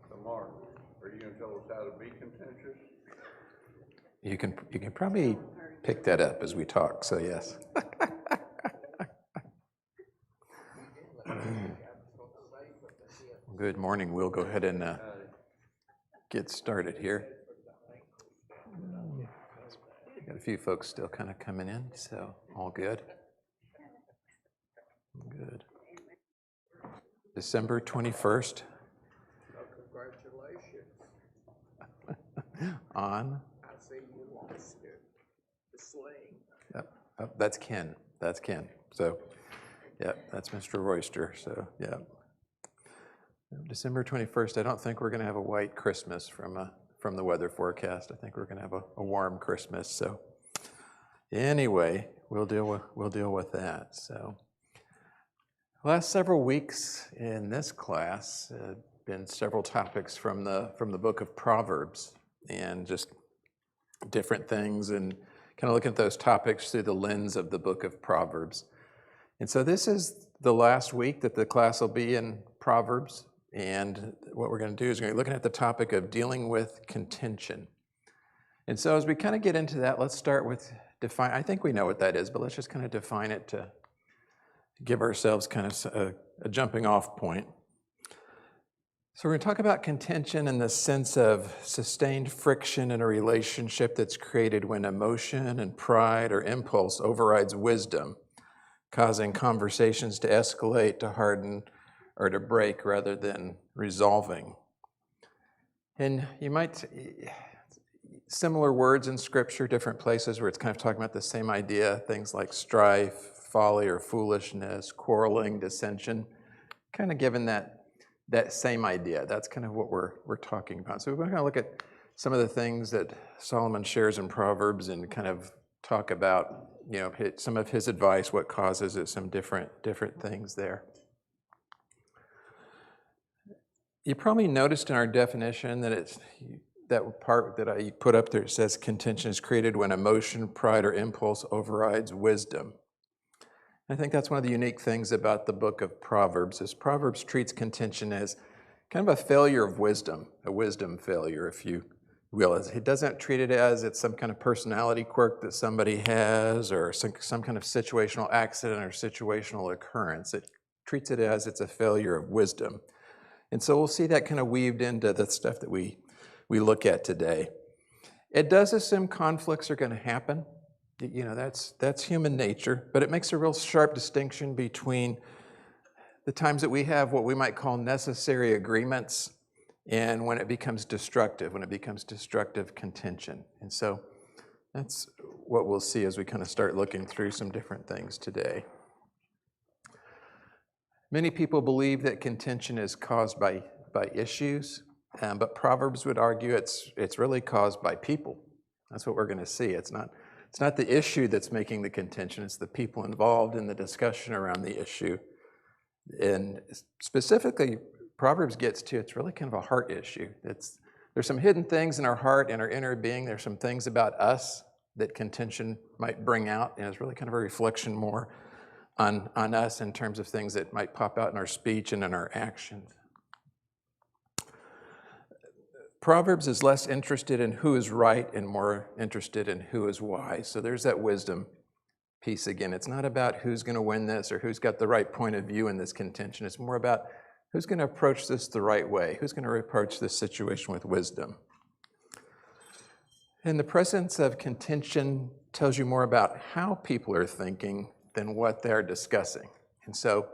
So Mark, are you going to tell us how to be contentious? You can probably pick that up as we talk, so yes. Good morning. We'll go ahead and get started here. Got a few folks still kind of coming in, so all good. Good. December 21st. Congratulations. On? I see you lost it. The sling. Yep. Oh, that's Ken. That's Ken. So, yep, that's Mr. Royster. So, yeah. December 21st. I don't think we're going to have a white Christmas from the weather forecast. I think we're going to have a warm Christmas. So, anyway, we'll deal with that. So, last several weeks in this class been several topics from the book of Proverbs, and just different things, and kind of looking at those topics through the lens of the book of Proverbs. And so this is the last week that the class will be in Proverbs, and what we're going to do is we're going to be looking at the topic of dealing with contention. And so as we kind of get into that, let's start with define. I think we know what that is, but let's just kind of define it to give ourselves kind of a jumping off point. So we're going to talk about contention in the sense of sustained friction in a relationship that's created when emotion and pride or impulse overrides wisdom, causing conversations to escalate, to harden, or to break rather than resolving. And you might, similar words in Scripture, different places where it's kind of talking about the same idea, things like strife, folly or foolishness, quarreling, dissension, kind of given that same idea. That's kind of what we're talking about. So we're going to look at some of the things that Solomon shares in Proverbs and kind of talk about, some of his advice, what causes it, some different things there. You probably noticed in our definition that it's that part that I put up there, it says contention is created when emotion, pride, or impulse overrides wisdom. I think that's one of the unique things about the book of Proverbs, is Proverbs treats contention as kind of a failure of wisdom, a wisdom failure, if you will. It doesn't treat it as it's some kind of personality quirk that somebody has, or some kind of situational accident or situational occurrence. It treats it as it's a failure of wisdom. And so we'll see that kind of weaved into the stuff that we look at today. It does assume conflicts are going to happen. That's human nature, but it makes a real sharp distinction between the times that we have what we might call necessary agreements and when it becomes destructive contention. And so that's what we'll see as we kind of start looking through some different things today. Many people believe that contention is caused by issues, but Proverbs would argue it's really caused by people. That's what we're going to see. It's not the issue that's making the contention, it's the people involved in the discussion around the issue. And specifically, Proverbs gets to, it's really kind of a heart issue. There's some hidden things in our heart and our inner being. There's some things about us that contention might bring out, and it's really kind of a reflection more on us in terms of things that might pop out in our speech and in our actions. Proverbs is less interested in who is right and more interested in who is wise. So there's that wisdom piece again. It's not about who's going to win this or who's got the right point of view in this contention. It's more about who's going to approach this the right way, who's going to approach this situation with wisdom. And the presence of contention tells you more about how people are thinking than what they're discussing. And so,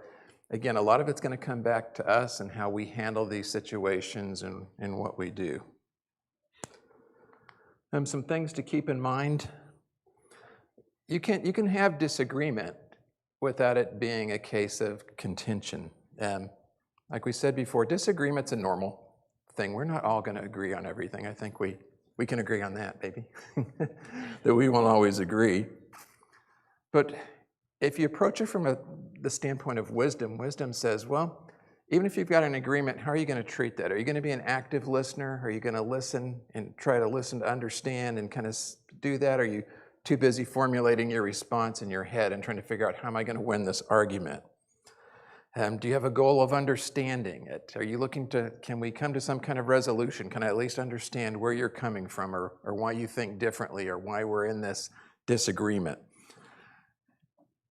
again, a lot of it's going to come back to us and how we handle these situations and what we do. Some things to keep in mind. You can have disagreement without it being a case of contention. Like we said before, disagreement's a normal thing. We're not all going to agree on everything. I think we can agree on that, maybe, that we won't always agree. But if you approach it from the standpoint of wisdom, wisdom says, well, even if you've got an agreement, how are you going to treat that? Are you going to be an active listener? Are you going to listen and try to listen to understand and kind of do that? Are you too busy formulating your response in your head and trying to figure out how am I going to win this argument? Do you have a goal of understanding it? Are you looking can we come to some kind of resolution? Can I at least understand where you're coming from or why you think differently or why we're in this disagreement?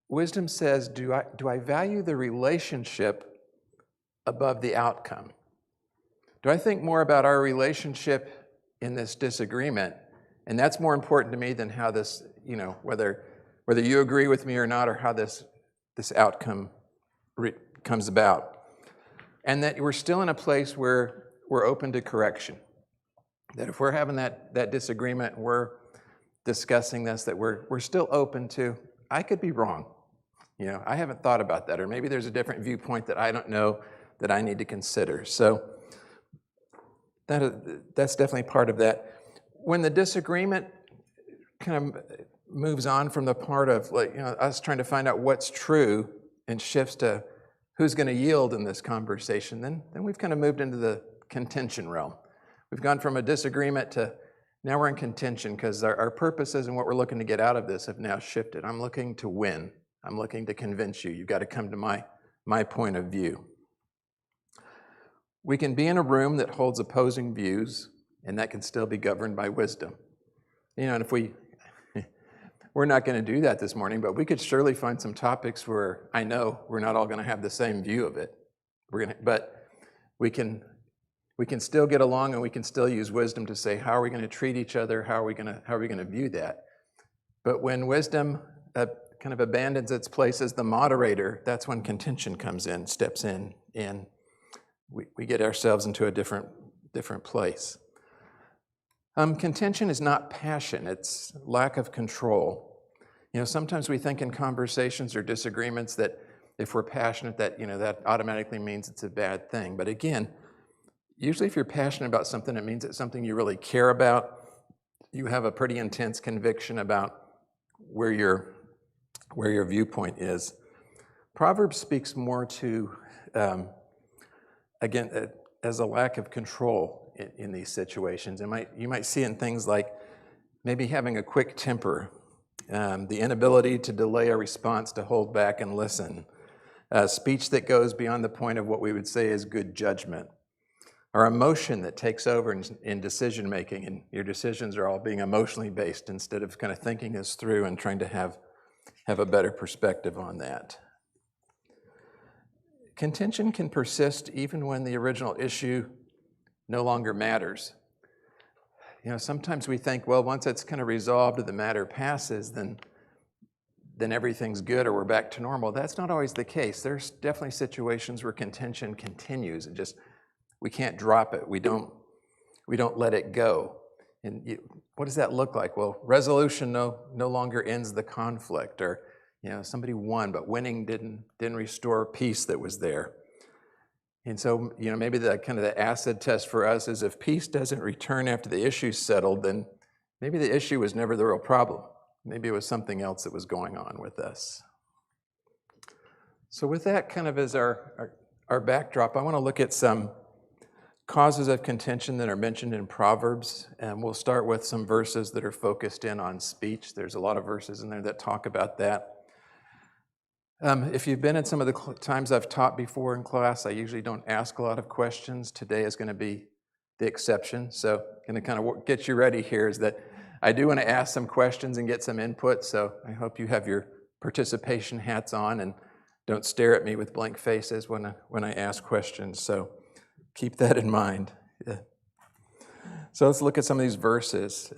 Wisdom says, do I value the relationship above the outcome? Do I think more about our relationship in this disagreement? And that's more important to me than how this, whether you agree with me or not, or how this outcome comes about. And that we're still in a place where we're open to correction. That if we're having that disagreement, we're discussing this, that we're still open to, I could be wrong. I haven't thought about that, or maybe there's a different viewpoint that I don't know that I need to consider. So that's definitely part of that. When the disagreement kind of moves on from the part of us trying to find out what's true and shifts to who's going to yield in this conversation, then we've kind of moved into the contention realm. We've gone from a disagreement to now we're in contention because our purposes and what we're looking to get out of this have now shifted. I'm looking to win. I'm looking to convince you. You've got to come to my point of view. We can be in a room that holds opposing views, and that can still be governed by wisdom. And if we're not going to do that this morning, but we could surely find some topics where I know we're not all going to have the same view of it. But we can still get along, and we can still use wisdom to say, how are we going to treat each other? How are we going to view that? But when wisdom kind of abandons its place as the moderator, that's when contention steps in, and we get ourselves into a different place. Contention is not passion, it's lack of control. Sometimes we think in conversations or disagreements that if we're passionate, that automatically means it's a bad thing. But again, usually if you're passionate about something, it means it's something you really care about. You have a pretty intense conviction about where your viewpoint is. Proverbs speaks more to, as a lack of control in these situations. You might see in things like maybe having a quick temper, the inability to delay a response, to hold back and listen, speech that goes beyond the point of what we would say is good judgment, or emotion that takes over in decision making, and your decisions are all being emotionally based instead of kind of thinking this through and trying to have a better perspective on that. Contention can persist even when the original issue no longer matters. Sometimes we think, well, once it's kind of resolved or the matter passes, then everything's good or we're back to normal. That's not always the case. There's definitely situations where contention continues and just we can't drop it. We don't let it go. And what does that look like? Well, resolution no longer ends the conflict, or somebody won, but winning didn't restore peace that was there. And so, maybe the kind of the acid test for us is if peace doesn't return after the issue's settled, then maybe the issue was never the real problem. Maybe it was something else that was going on with us. So with that kind of as our backdrop, I want to look at some causes of contention that are mentioned in Proverbs, and we'll start with some verses that are focused in on speech. There's a lot of verses in there that talk about that. If you've been in some of the times I've taught before in class, I usually don't ask a lot of questions. Today is going to be the exception. So going to kind of get you ready here is that I do want to ask some questions and get some input. So I hope you have your participation hats on and don't stare at me with blank faces when I ask questions. So keep that in mind. Yeah. So let's look at some of these verses.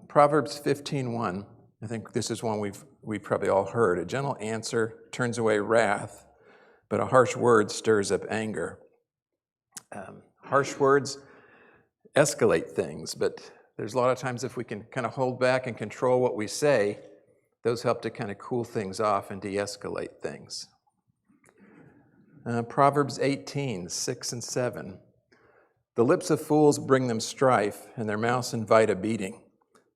Proverbs 15:1. I think this is one we've probably all heard. A gentle answer turns away wrath, but a harsh word stirs up anger. Harsh words escalate things, but there's a lot of times if we can kind of hold back and control what we say, those help to kind of cool things off and de-escalate things. Proverbs 18:6 and 7. The lips of fools bring them strife, and their mouths invite a beating.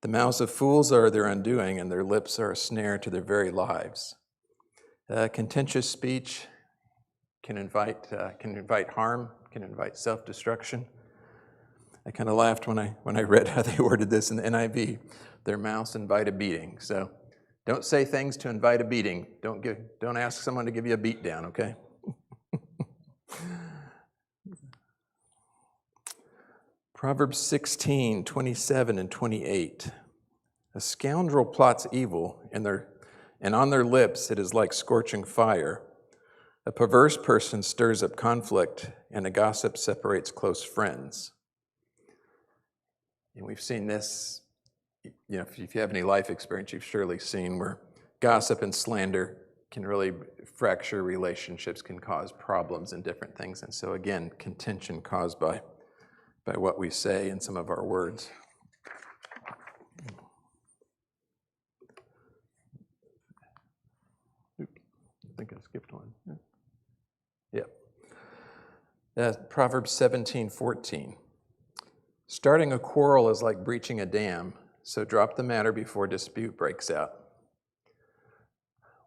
The mouths of fools are their undoing, and their lips are a snare to their very lives. Contentious speech can invite harm, can invite self-destruction. I kind of laughed when I read how they worded this in the NIV. Their mouths invite a beating. So don't say things to invite a beating. Don't ask someone to give you a beat down, okay? Proverbs 16:27 and 28. A scoundrel plots evil, and on their lips it is like scorching fire. A perverse person stirs up conflict, and a gossip separates close friends. And we've seen this, if you have any life experience, you've surely seen where gossip and slander can really fracture relationships, can cause problems and different things. And so again, contention caused by what we say and some of our words. Oops, I think I skipped one. Yeah. Proverbs 17:14. Starting a quarrel is like breaching a dam, so drop the matter before dispute breaks out.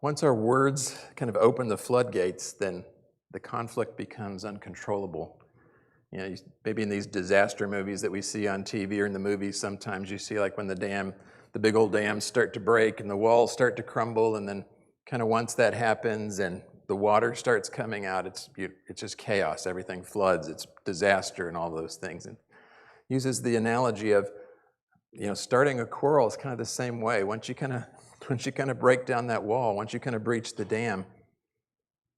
Once our words kind of open the floodgates, then the conflict becomes uncontrollable. Maybe in these disaster movies that we see on TV or in the movies, sometimes you see like when the big old dams start to break and the walls start to crumble, and then kind of once that happens and the water starts coming out, it's just chaos. Everything floods. It's disaster and all those things. And uses the analogy of, starting a quarrel is kind of the same way. Once you kind of break down that wall, once you kind of breach the dam,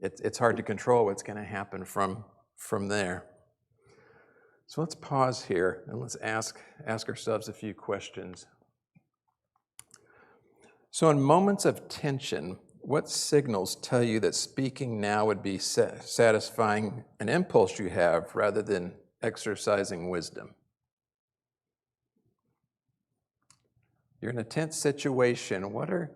it's hard to control what's going to happen from there. So let's pause here and let's ask ourselves a few questions. So in moments of tension, what signals tell you that speaking now would be satisfying an impulse you have rather than exercising wisdom? You're in a tense situation. What are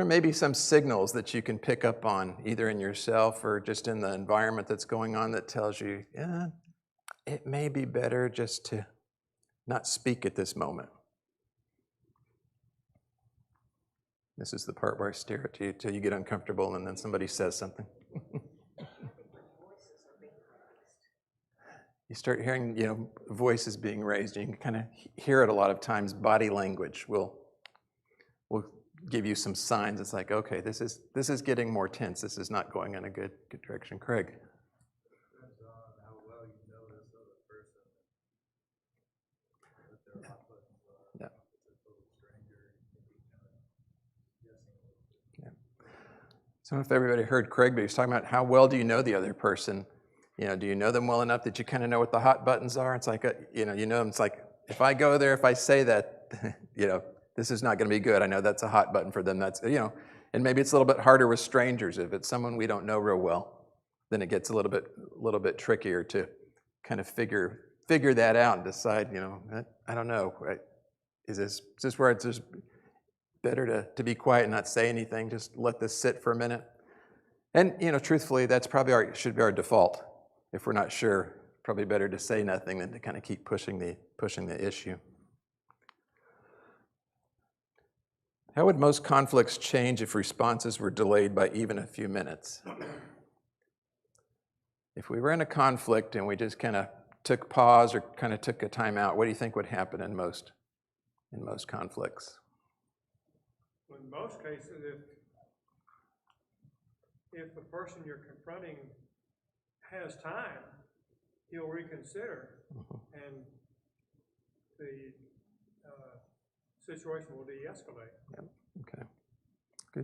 maybe some signals that you can pick up on, either in yourself or just in the environment that's going on, that tells you, it may be better just to not speak at this moment? This is the part where I stare at you till you get uncomfortable and then somebody says something. You start hearing, voices being raised, and you can kind of hear it a lot of times. Body language will give you some signs. It's like, okay, this is getting more tense. This is not going in a good direction. Craig. Depends on how well you know this other person. If they're hot buttons are, Yeah. It's a total stranger, you can be kind of guessing. Yeah. So if everybody heard Craig, but he was talking about how well do you know the other person? Do you know them well enough that you kind of know what the hot buttons are? It's like, it's like, if I go there, if I say that, this is not going to be good. I know that's a hot button for them. That's, and maybe it's a little bit harder with strangers. If it's someone we don't know real well, then it gets a little bit trickier to kind of figure that out and decide, I don't know, is this where it's just better to be quiet and not say anything, just let this sit for a minute? And, truthfully, that's probably should be our default. If we're not sure, probably better to say nothing than to kind of keep pushing the issue. How would most conflicts change if responses were delayed by even a few minutes? If we were in a conflict and we just kind of took pause or kind of took a time out, what do you think would happen in most conflicts? Well, in most cases, if the person you're confronting has time, he'll reconsider, and the situation will de-escalate. Yep. Okay.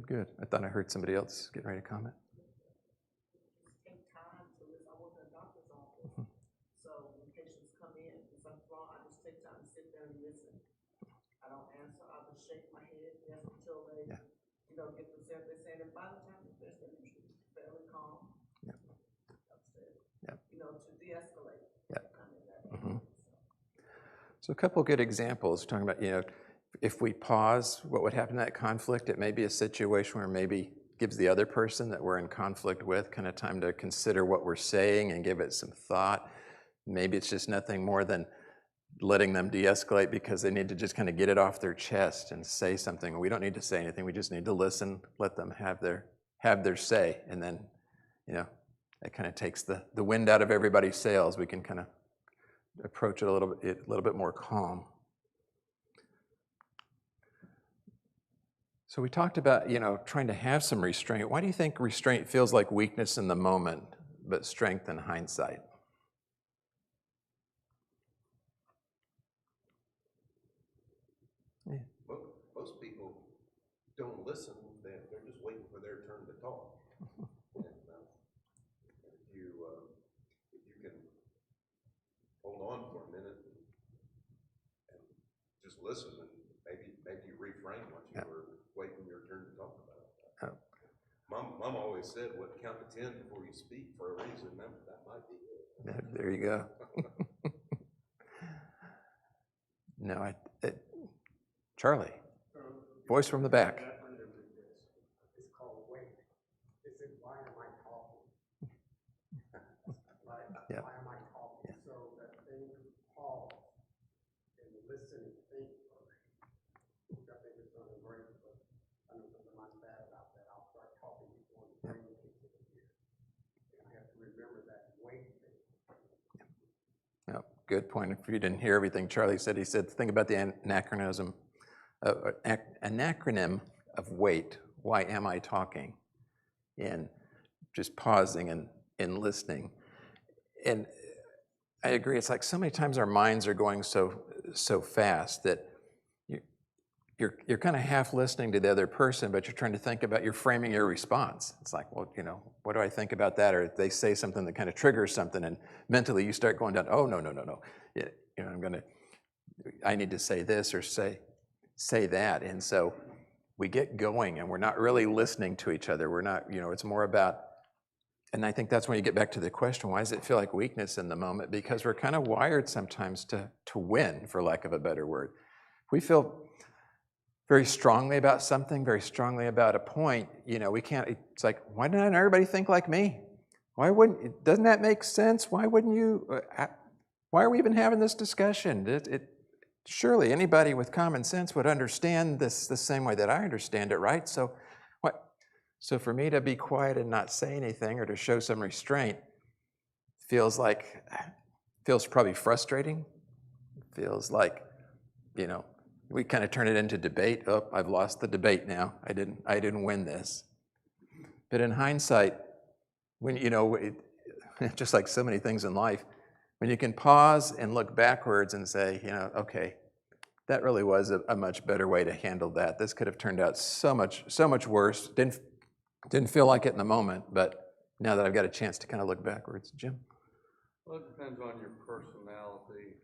Good. I thought I heard somebody else getting ready to comment. Take time to listen. I work in a doctor's office, so when patients come in and something's wrong, I just take time to sit there and listen. I don't answer. I just shake my head yes until they, get the sense they're saying. And by the time they're usually fairly calm. Yep. Upstairs. Yep. To de-escalate. Yep. Kind of that So a couple good examples talking about, if we pause, what would happen in that conflict? It may be a situation where maybe gives the other person that we're in conflict with kind of time to consider what we're saying and give it some thought. Maybe it's just nothing more than letting them de-escalate because they need to just kind of get it off their chest and say something. We don't need to say anything. We just need to listen, let them have their say, and then, that kind of takes the wind out of everybody's sails. We can kind of approach it a little bit more calm. So we talked about, trying to have some restraint. Why do you think restraint feels like weakness in the moment, but strength in hindsight? Yeah. Most people don't listen. They're just waiting for their turn to talk. And, if you can hold on for a minute and just listen, and maybe you reframe what you were waiting your turn to talk about. Mom always said, count to 10 before you speak for a reason. That might be it. There you go. No, Charlie, voice from the back. It's called wait. Is it why am I talking? Yeah. Why am I talking? Yeah. So that they pause and listen and think first. Which I think is going to break, but I know something like bad about that. I'll start talking before the brain kicks in here. And I have to remember that wait thing. Yeah, good point. If you didn't hear everything Charlie said, he said, think about the anachronism. An acronym of wait, why am I talking? And just pausing and listening. And I agree, it's like so many times our minds are going so fast that you're kind of half listening to the other person, but you're trying to think about, you're framing your response. It's like, well, what do I think about that? Or if they say something that kind of triggers something, and mentally you start going down, oh, no. I need to say this or say that. And so we get going and we're not really listening to each other. We're not, it's more about, and I think that's when you get back to the question, why does it feel like weakness in the moment? Because we're kind of wired sometimes to win, for lack of a better word. If we feel very strongly about something, very strongly about a point, we can't, it's like, why doesn't everybody think like me? Doesn't that make sense? Why wouldn't you, why are we even having this discussion? Surely anybody with common sense would understand this the same way that I understand it, right? So for me to be quiet and not say anything or to show some restraint feels probably frustrating. Feels like, we kind of turn it into debate. Oh, I've lost the debate now. I didn't win this. But in hindsight, when just like so many things in life, when you can pause and look backwards and say, okay, that really was a much better way to handle that. This could have turned out so much worse. Didn't feel like it in the moment, but now that I've got a chance to kind of look backwards. Jim? Well, it depends on your personality.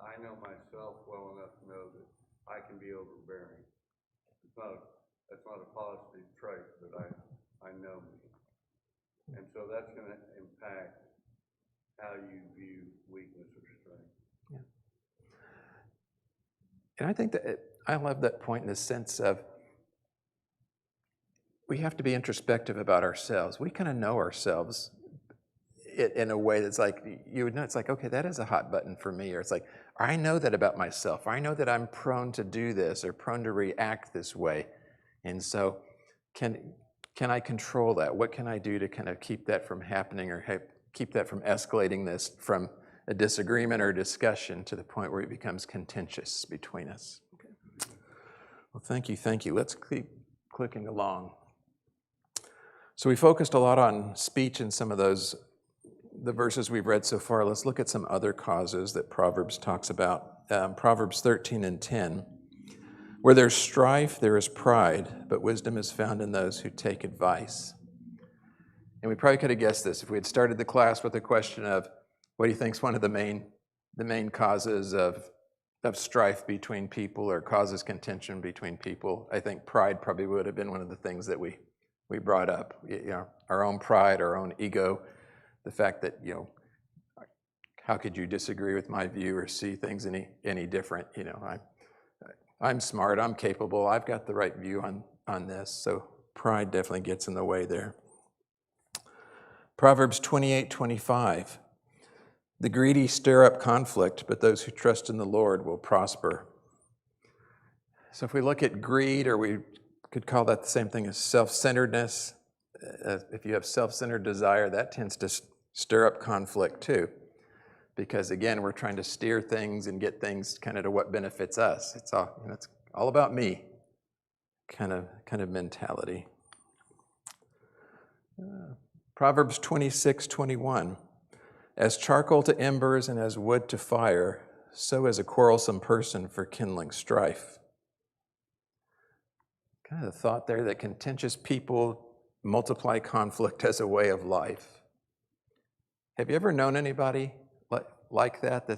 I know myself well enough to know that I can be overbearing. That's not a positive trait, but I know me. And so that's going to impact how you view weakness or strength. And I think that I love that point in the sense of we have to be introspective about ourselves. We kind of know ourselves in a way that's like, you would know, it's like, okay, that is a hot button for me. Or it's like, I know that about myself. I know that I'm prone to do this or prone to react this way. And so can I control that? What can I do to kind of keep that from happening or keep that from escalating this from a disagreement or discussion to the point where it becomes contentious between us? Okay. Well, thank you. Let's keep clicking along. So we focused a lot on speech in some of the verses we've read so far. Let's look at some other causes that Proverbs talks about. Proverbs 13:10. Where there's strife, there is pride, but wisdom is found in those who take advice. And we probably could have guessed this if we had started the class with a question of, what do you think is one of the main causes of strife between people or causes contention between people? I think pride probably would have been one of the things that we brought up. You know, our own pride, our own ego, the fact that, you know, how could you disagree with my view or see things any different? You know, I'm smart, I'm capable, I've got the right view on this. So pride definitely gets in the way there. Proverbs 28:25. The greedy stir up conflict, but those who trust in the Lord will prosper. So if we look at greed, or we could call that the same thing as self-centeredness, if you have self-centered desire, that tends to stir up conflict too. Because again, we're trying to steer things and get things kind of to what benefits us. It's all about me kind of mentality. Proverbs 26:21. As charcoal to embers and as wood to fire, so is a quarrelsome person for kindling strife. Kind of the thought there that contentious people multiply conflict as a way of life. Have you ever known anybody like that?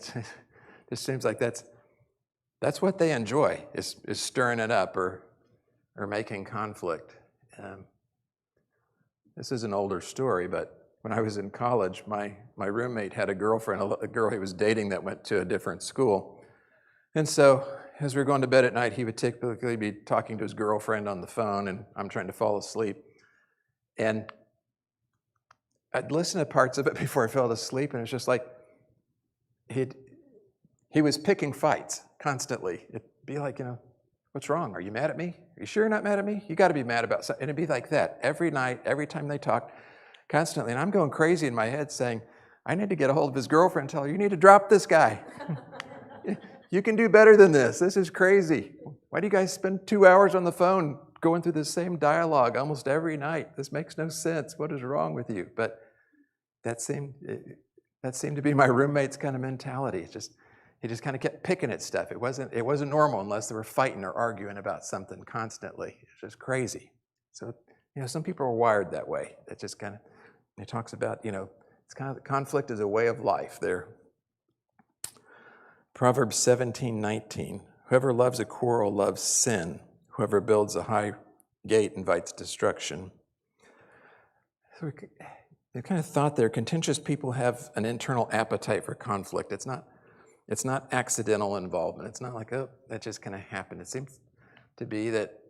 It seems like that's what they enjoy, is stirring it up or making conflict. This is an older story, but when I was in college, my roommate had a girlfriend, a girl he was dating that went to a different school. And so as we were going to bed at night, he would typically be talking to his girlfriend on the phone, and I'm trying to fall asleep. And I'd listen to parts of it before I fell asleep, and it's just like he was picking fights constantly. It'd be like, you know, what's wrong? Are you mad at me? Are you sure you're not mad at me? You got to be mad about something. And it'd be like that every night, every time they talked, constantly. And I'm going crazy in my head saying, I need to get a hold of his girlfriend and tell her, you need to drop this guy. You can do better than this. This is crazy. Why do you guys spend 2 hours on the phone going through the same dialogue almost every night? This makes no sense. What is wrong with you? But that seemed to be my roommate's kind of mentality. He just kind of kept picking at stuff. It wasn't normal unless they were fighting or arguing about something constantly. It's just crazy. So, you know, some people are wired that way. It just kind of, it talks about, you know, it's kind of, conflict is a way of life there. Proverbs 17:19. Whoever loves a quarrel loves sin. Whoever builds a high gate invites destruction. So we kind of thought there, contentious people have an internal appetite for conflict. It's not accidental involvement. It's not like, oh, that just kind of happened. It seems to be that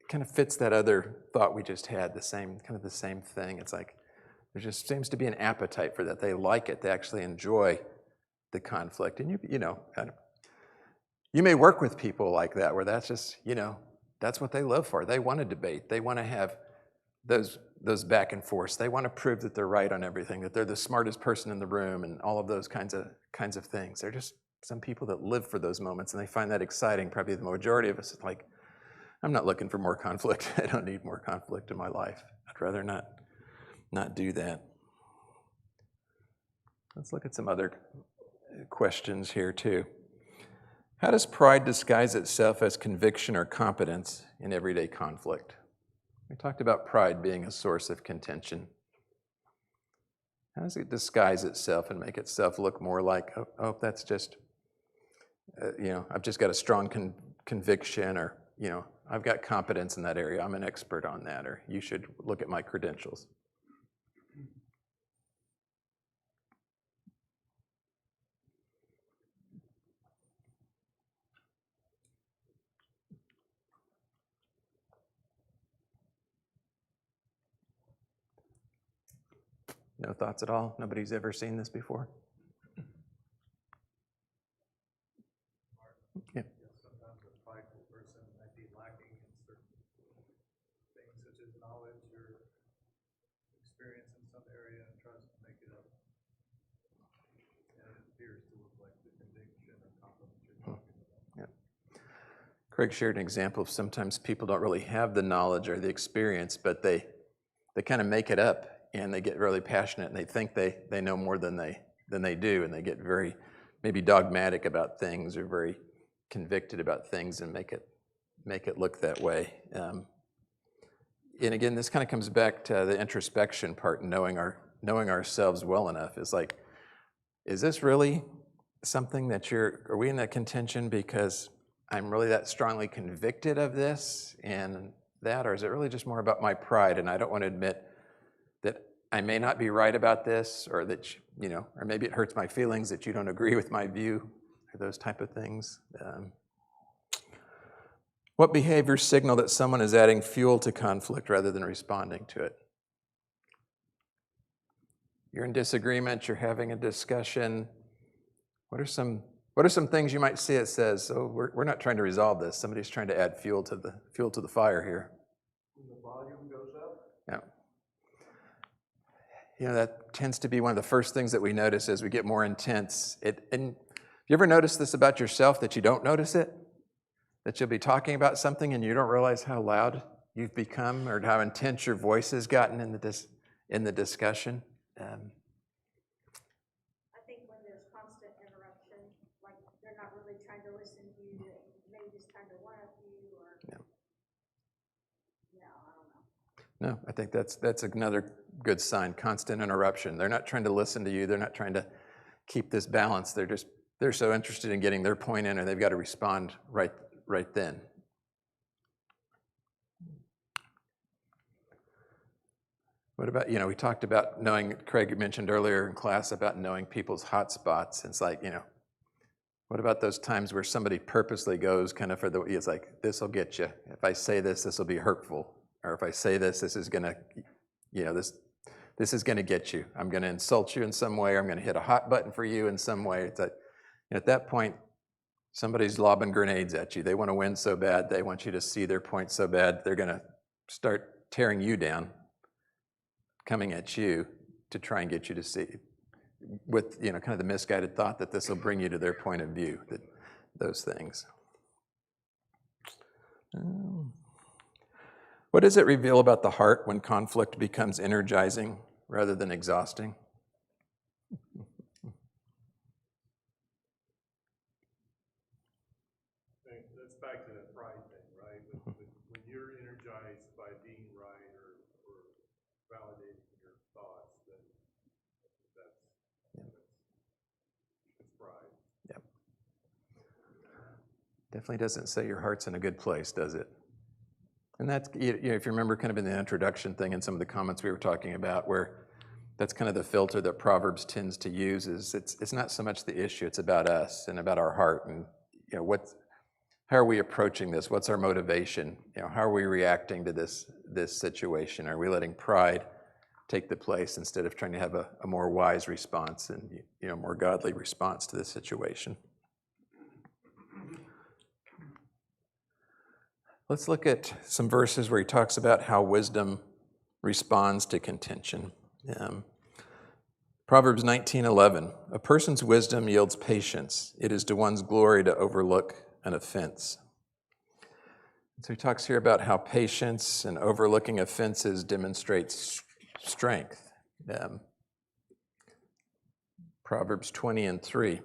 it kind of fits that other thought we just had, the same thing. It's like there just seems to be an appetite for that. They like it. They actually enjoy the conflict. And you know, you may work with people like that, where that's just, you know, that's what they live for. They want to debate. They want to have those back and forths. They want to prove that they're right on everything, that they're the smartest person in the room, and all of those kinds of things. They're just some people that live for those moments, and they find that exciting. Probably the majority of us is like, I'm not looking for more conflict. I don't need more conflict in my life. I'd rather not do that. Let's look at some other questions here too. How does pride disguise itself as conviction or competence in everyday conflict? We talked about pride being a source of contention. How does it disguise itself and make itself look more like, oh, that's just, you know, I've just got a strong conviction, or, you know, I've got competence in that area. I'm an expert on that, or you should look at my credentials. No thoughts at all? Nobody's ever seen this before? Yeah. Sometimes a prideful person might be lacking in certain things such as knowledge or experience in some area and tries to make it up. And it appears to look like the conviction or compliment you're talking about. Yeah. Craig shared an example of sometimes people don't really have the knowledge or the experience, but they kind of make it up, and they get really passionate, and they think they know more than they do, and they get very maybe dogmatic about things or very convicted about things and make it look that way. And again, this kind of comes back to the introspection part, knowing ourselves well enough. It's like, is this really something that are we in that contention because I'm really that strongly convicted of this and that, or is it really just more about my pride and I don't want to admit that I may not be right about this, or that, or maybe it hurts my feelings that you don't agree with my view, or those type of things. What behaviors signal that someone is adding fuel to conflict rather than responding to it? You're in disagreement, you're having a discussion. What are some things you might see that says, oh, we're not trying to resolve this. Somebody's trying to add fuel to the fire here. When the volume goes up? Yeah. That tends to be one of the first things that we notice as we get more intense. And you ever notice this about yourself, that you don't notice it? That you'll be talking about something and you don't realize how loud you've become or how intense your voice has gotten in the discussion? I think when there's constant interruption, like they're not really trying to listen to you, maybe just trying to one-up you, or Yeah. I don't know. No, I think that's another good sign, constant interruption. They're not trying to listen to you. They're not trying to keep this balance. They're so interested in getting their point in, and they've got to respond right then. What about, we talked about knowing, Craig mentioned earlier in class about knowing people's hot spots. It's like, what about those times where somebody purposely goes kind of it's like, this will get you. If I say this will be hurtful. Or if I say this is going to, this is going to get you. I'm going to insult you in some way, or I'm going to hit a hot button for you in some way. It's like, at that point, somebody's lobbing grenades at you. They want to win so bad. They want you to see their point so bad. They're going to start tearing you down, coming at you to try and get you to see, with kind of the misguided thought that this will bring you to their point of view, those things. What does it reveal about the heart when conflict becomes energizing rather than exhausting? That's back to that pride thing, right? When you're energized by being right or validating your thoughts, then it's pride. Yep. Definitely doesn't say your heart's in a good place, does it? And that's, if you remember kind of in the introduction thing and some of the comments we were talking about, where that's kind of the filter that Proverbs tends to use, is it's not so much the issue, it's about us and about our heart, and how are we approaching this? What's our motivation? How are we reacting to this situation? Are we letting pride take the place instead of trying to have a more wise response and more godly response to the situation? Let's look at some verses where he talks about how wisdom responds to contention. Proverbs 19:11, a person's wisdom yields patience. It is to one's glory to overlook an offense. So he talks here about how patience and overlooking offenses demonstrates strength. Proverbs 20:3,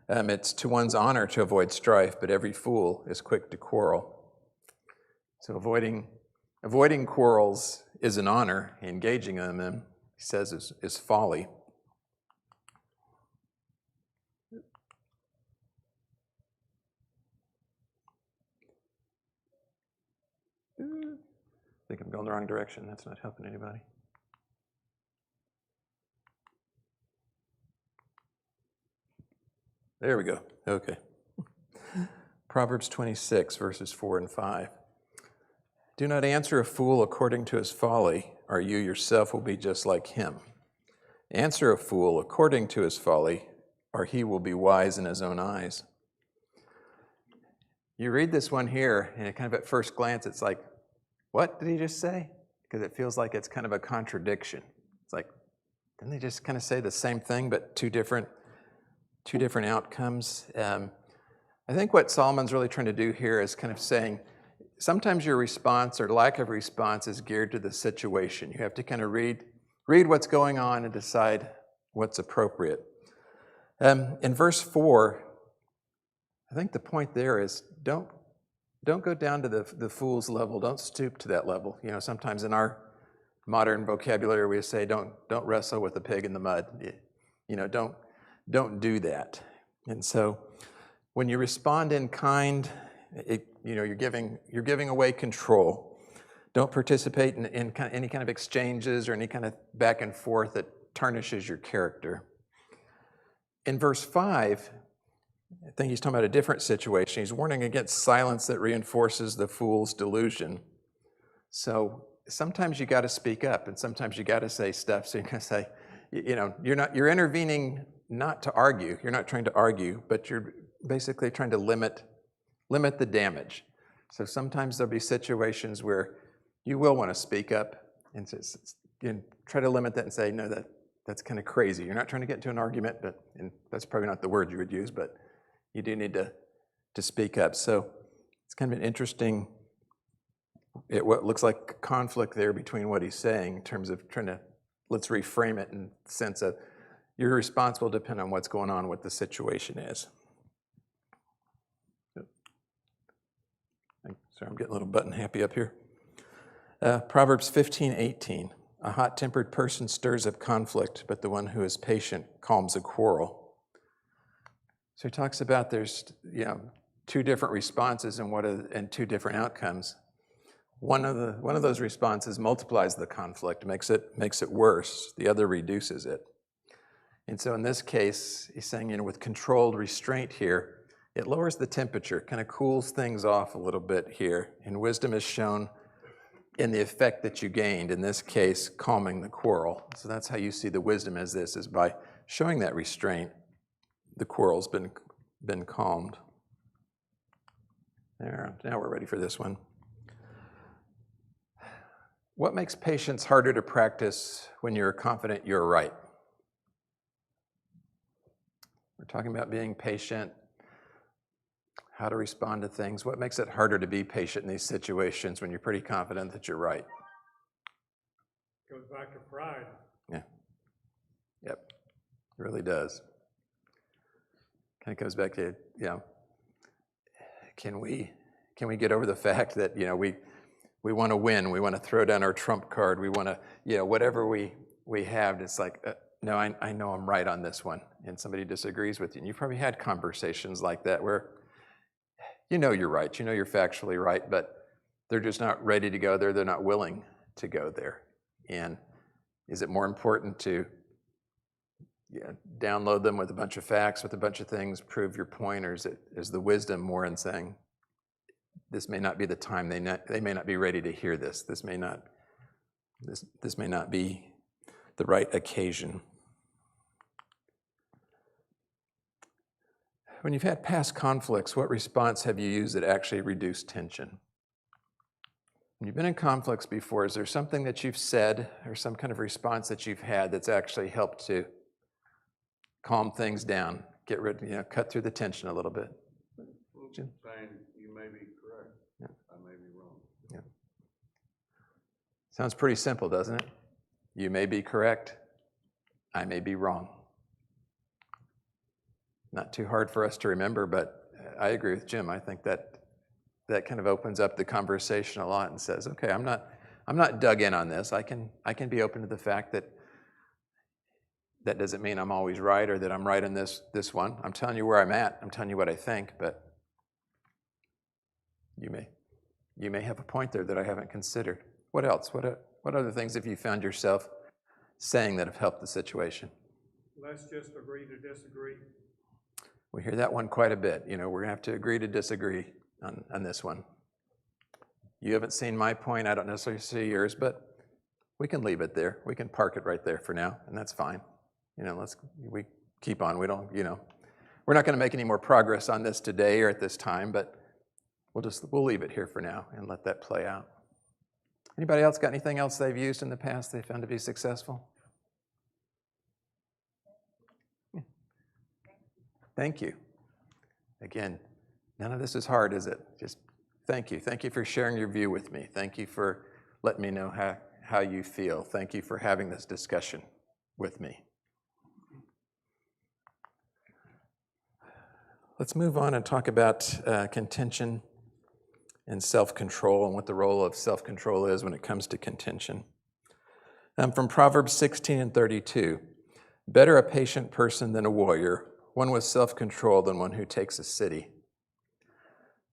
it's to one's honor to avoid strife, but every fool is quick to quarrel. So avoiding quarrels is an honor. Engaging in them, he says, is folly. I think I'm going the wrong direction. That's not helping anybody. There we go. Okay. Proverbs 26, verses 4 and 5. Do not answer a fool according to his folly, or you yourself will be just like him. Answer a fool according to his folly, or he will be wise in his own eyes. You read this one here, and it kind of at first glance, it's like, what did he just say? Because it feels like it's kind of a contradiction. It's like, didn't they just kind of say the same thing, but two different outcomes? I think what Solomon's really trying to do here is kind of saying, sometimes your response or lack of response is geared to the situation. You have to kind of read what's going on and decide what's appropriate. In verse 4, I think the point there is don't go down to the fool's level. Don't stoop to that level. You know, sometimes in our modern vocabulary we say don't wrestle with the pig in the mud. You know, don't do that. And so when you respond in kind, you're giving away control. Don't participate in any kind of exchanges or any kind of back and forth that tarnishes your character. In verse 5, I think he's talking about a different situation. He's warning against silence that reinforces the fool's delusion. So sometimes you got to speak up, and sometimes you got to say stuff. So you're going to say, you're intervening not to argue. You're not trying to argue, but you're basically trying to limit the damage. So sometimes there'll be situations where you will want to speak up and try to limit that and say, no, that's kind of crazy. You're not trying to get into an argument, and that's probably not the word you would use, but you do need to speak up. So it's kind of an interesting, what looks like conflict there between what he's saying in terms of trying to, let's reframe it in the sense of your response will depend on what's going on, what the situation is. Sorry, I'm getting a little button happy up here. Proverbs 15:18. A hot-tempered person stirs up conflict, but the one who is patient calms a quarrel. So he talks about there's two different responses and two different outcomes. One of those responses multiplies the conflict, makes it worse. The other reduces it. And so in this case, he's saying, with controlled restraint here, it lowers the temperature, kind of cools things off a little bit here. And wisdom is shown in the effect that you gained, in this case, calming the quarrel. So that's how you see the wisdom as this, is by showing that restraint, the quarrel's been calmed. There, now we're ready for this one. What makes patience harder to practice when you're confident you're right? We're talking about being patient, how to respond to things. What makes it harder to be patient in these situations when you're pretty confident that you're right? Goes back to pride. Yeah. Yep. It really does. Kind of goes back to, can we get over the fact that, we want to win, we want to throw down our trump card, we want to, whatever we have, it's like, no, I know I'm right on this one, and somebody disagrees with you. And you've probably had conversations like that where you're right, you're factually right, but they're just not ready to go there, they're not willing to go there. And is it more important to download them with a bunch of facts, with a bunch of things, prove your point, or is the wisdom more in saying, this may not be the time, they may not be ready to hear this, this may not be the right occasion. When you've had past conflicts, what response have you used that actually reduced tension? When you've been in conflicts before, is there something that you've said or some kind of response that you've had that's actually helped to calm things down, get rid, cut through the tension a little bit? Jim? Saying you may be correct, yeah. I may be wrong. Yeah. Sounds pretty simple, doesn't it? You may be correct, I may be wrong. Not too hard for us to remember, but I agree with Jim. I think that kind of opens up the conversation a lot and says, okay, I'm not dug in on this. I can be open to the fact that doesn't mean I'm always right or that I'm right on this one. I'm telling you where I'm at. I'm telling you what I think, but you may have a point there that I haven't considered. What else? What other things have you found yourself saying that have helped the situation? Let's just agree to disagree. We hear that one quite a bit. We're going to have to agree to disagree on this one. You haven't seen my point. I don't necessarily see yours, but we can leave it there. We can park it right there for now, and that's fine. we keep on. We don't, we're not going to make any more progress on this today or at this time, but we'll leave it here for now and let that play out. Anybody else got anything else they've used in the past they found to be successful? Thank you. Again, none of this is hard, is it? Just thank you. Thank you for sharing your view with me. Thank you for letting me know how you feel. Thank you for having this discussion with me. Let's move on and talk about contention and self-control and what the role of self-control is when it comes to contention. From Proverbs 16:32, better a patient person than a warrior, one with self-control than one who takes a city.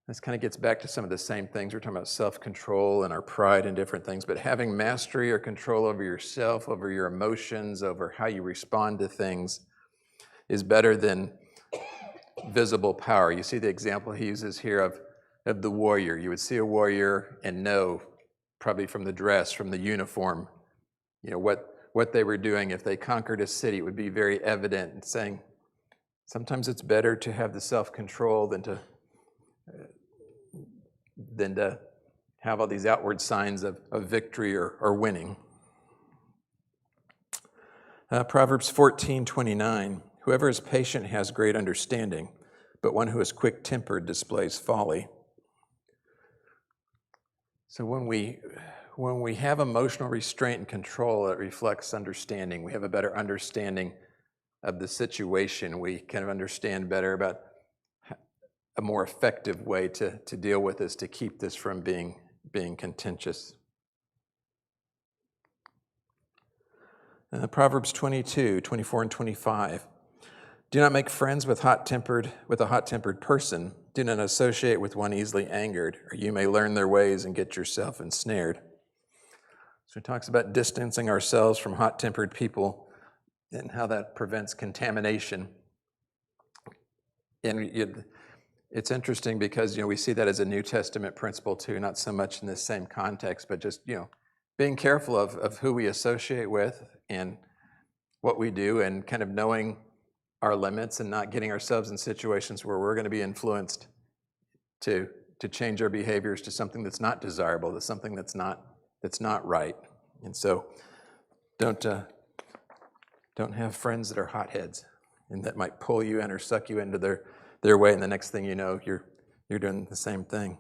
This kind of gets back to some of the same things. We're talking about self-control and our pride and different things, but having mastery or control over yourself, over your emotions, over how you respond to things is better than visible power. You see the example he uses here of the warrior. You would see a warrior and know, probably from the dress, from the uniform, what they were doing. If they conquered a city, it would be very evident, and saying, sometimes it's better to have the self-control than to have all these outward signs of victory or winning. Proverbs 14:29, whoever is patient has great understanding, but one who is quick-tempered displays folly. So when we have emotional restraint and control, it reflects understanding. We have a better understanding of the situation. We kind of understand better about a more effective way to deal with this, to keep this from being contentious. Proverbs 22:24 and 25. Do not make friends with a hot-tempered person. Do not associate with one easily angered, or you may learn their ways and get yourself ensnared. So he talks about distancing ourselves from hot-tempered people and how that prevents contamination. And it's interesting because, we see that as a New Testament principle too, not so much in this same context, but just, being careful of who we associate with and what we do, and kind of knowing our limits and not getting ourselves in situations where we're going to be influenced to change our behaviors to something that's not desirable, to something that's not right. And so don't have friends that are hotheads and that might pull you in or suck you into their way, and the next thing you know, you're doing the same thing.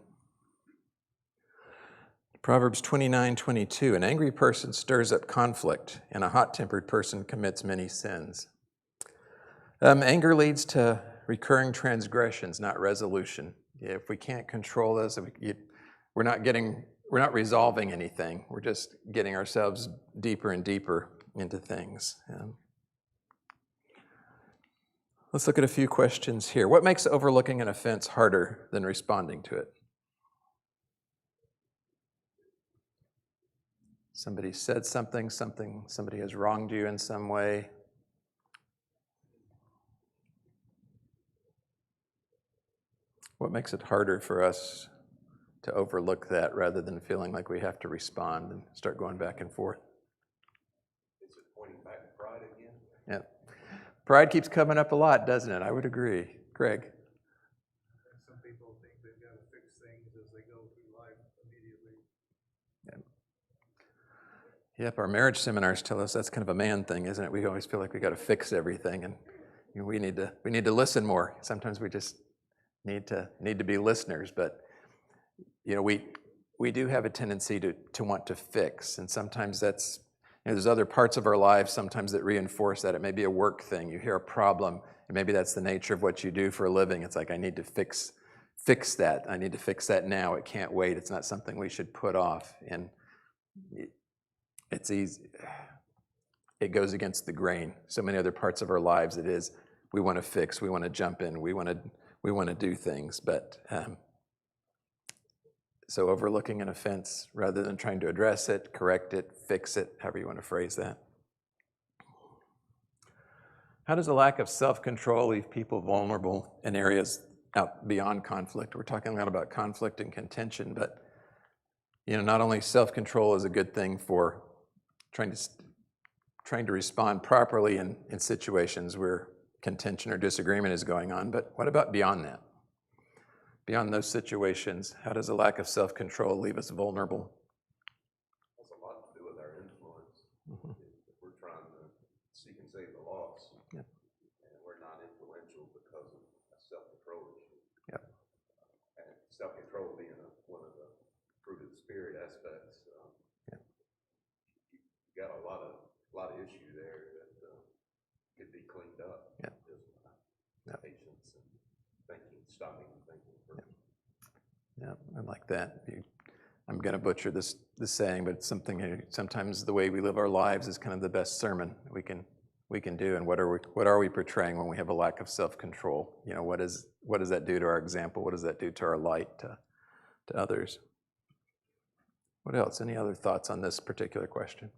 Proverbs 29:22, an angry person stirs up conflict, and a hot-tempered person commits many sins. Anger leads to recurring transgressions, not resolution. If we can't control this, we're not resolving anything. We're just getting ourselves deeper and deeper into things. Let's look at a few questions here. What makes overlooking an offense harder than responding to it? Somebody said something, somebody has wronged you in some way. What makes it harder for us to overlook that rather than feeling like we have to respond and start going back and forth? Is it pointing back to pride again? Yeah. Pride keeps coming up a lot, doesn't it? I would agree. Greg? Some people think they've got to fix things as they go through life immediately. Yep, our marriage seminars tell us that's kind of a man thing, isn't it? We always feel like we got to fix everything, and we need to listen more. Sometimes we just need to be listeners, but we do have a tendency to want to fix, and sometimes that's there's other parts of our lives sometimes that reinforce that. It may be a work thing. You hear a problem, and maybe that's the nature of what you do for a living. It's like, I need to fix that. I need to fix that now. It can't wait. It's not something we should put off, and it's easy. It goes against the grain. So many other parts of our lives, it is we want to fix, we want to jump in, we want to do things, but so overlooking an offense rather than trying to address it, correct it, fix it, however you want to phrase that. How does a lack of self-control leave people vulnerable in areas out beyond conflict? We're talking a lot about conflict and contention, but not only self-control is a good thing for trying to trying to respond properly in situations where contention or disagreement is going on, but what about beyond that? Beyond those situations, how does a lack of self-control leave us vulnerable? Has a lot to do with our influence. If we're trying to seek and save the lost, Yep. and we're not influential because of a self-control issue. Yep. And self-control being one of the fruit of the spirit aspects, Yep. you got a lot of issue there that could be cleaned up. Yep. Just Yep. patience and thinking, stopping and thinking first. Yeah, I like that. I'm going to butcher this saying, but it's something. Sometimes the way we live our lives is kind of the best sermon we can do. And what are we portraying when we have a lack of self-control? You know, what does that do to our example? What does that do to our light to others? What else? Any other thoughts on this particular question?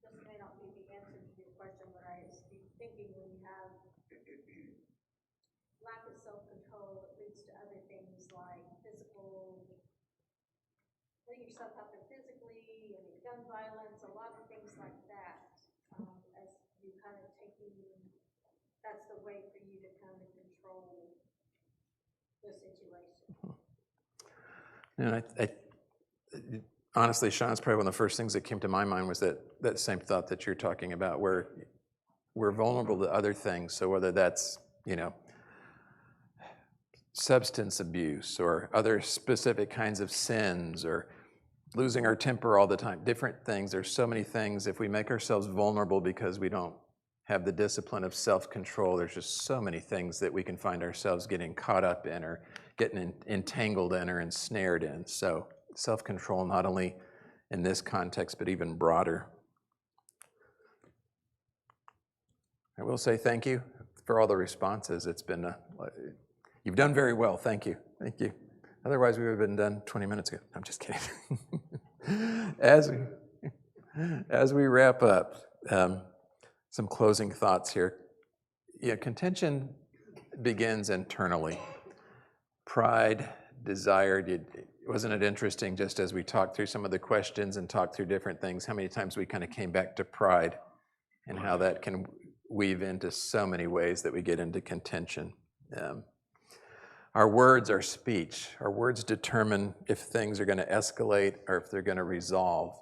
This may not be the answer to your question, but I was thinking when you have lack of self-control, it leads to other things like putting yourself out there physically, I mean, gun violence, a lot of things like that, as you kind of that's the way for you to kind of control the situation. And honestly, Sean's probably one of the first things that came to my mind was that same thought that you're talking about, where we're vulnerable to other things. So whether that's, substance abuse or other specific kinds of sins or losing our temper all the time, different things. There's so many things. If we make ourselves vulnerable because we don't have the discipline of self-control, there's just so many things that we can find ourselves getting caught up in or getting entangled in or ensnared in. So self-control, not only in this context, but even broader. I will say thank you for all the responses. It's been you've done very well. Thank you. Thank you. Otherwise, we would have been done 20 minutes ago. I'm just kidding. As we wrap up, some closing thoughts here. Contention begins internally. Pride, desire. Wasn't it interesting, just as we talked through some of the questions and talked through different things, how many times we kind of came back to pride and how that can weave into so many ways that we get into contention. Our words, our speech, our words determine if things are going to escalate or if they're going to resolve.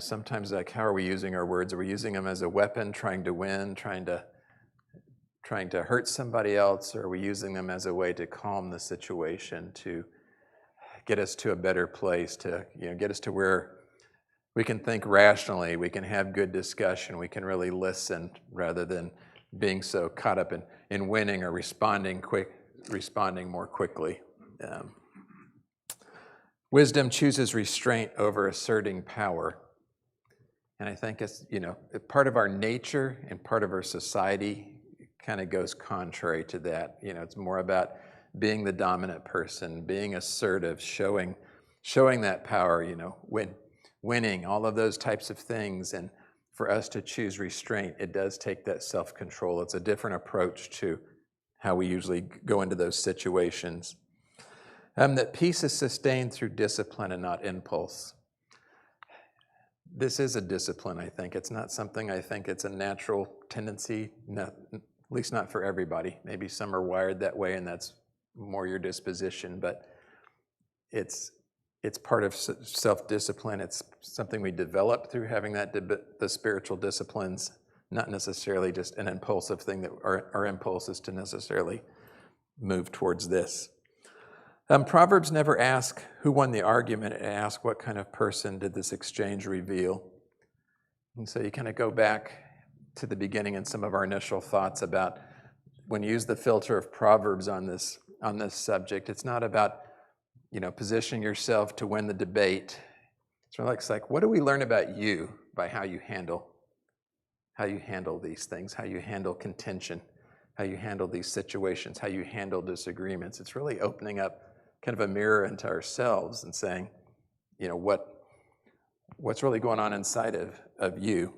Sometimes how are we using our words? Are we using them as a weapon, trying to win, trying to hurt somebody else, or are we using them as a way to calm the situation, to get us to a better place, to get us to where we can think rationally, we can have good discussion, we can really listen rather than being so caught up in winning or responding more quickly. Wisdom chooses restraint over asserting power. And I think it's, part of our nature and part of our society kind of goes contrary to that. It's more about being the dominant person, being assertive, showing that power, winning, all of those types of things. And for us to choose restraint, it does take that self-control. It's a different approach to how we usually go into those situations. That peace is sustained through discipline and not impulse. This is a discipline, I think. It's not something I think it's a natural tendency, at least not for everybody. Maybe some are wired that way and that's more your disposition, but it's part of self-discipline. It's something we develop through having the spiritual disciplines, not necessarily just an impulsive thing that our impulse is to necessarily move towards this. Proverbs never ask who won the argument. It asks what kind of person did this exchange reveal. And so you kind of go back to the beginning and some of our initial thoughts about when you use the filter of Proverbs on this subject, it's not about positioning yourself to win the debate. It's like what do we learn about you by how you handle these things, how you handle contention, how you handle these situations, how you handle disagreements. It's really opening up kind of a mirror into ourselves and saying, what's really going on inside of you.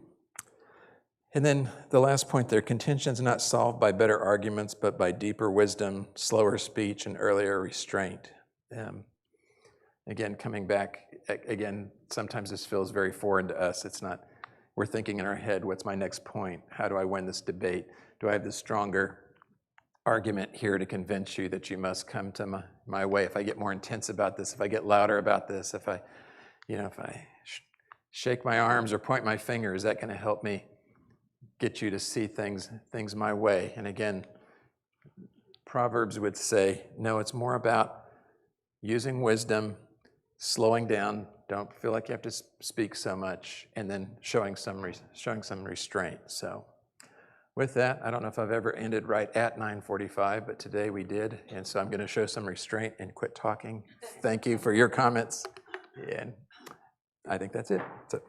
And then the last point there, contention is not solved by better arguments, but by deeper wisdom, slower speech, and earlier restraint. And again, coming back, again, sometimes this feels very foreign to us. It's not, we're thinking in our head, what's my next point? How do I win this debate? Do I have the stronger argument here to convince you that you must come to my way? If I get more intense about this, if I get louder about this, if I shake my arms or point my finger, is that going to help me get you to see things my way? And again, Proverbs would say, no, it's more about using wisdom, slowing down, don't feel like you have to speak so much, and then showing some restraint. So with that, I don't know if I've ever ended right at 9:45, but today we did, and so I'm going to show some restraint and quit talking. Thank you for your comments, and I think that's it. So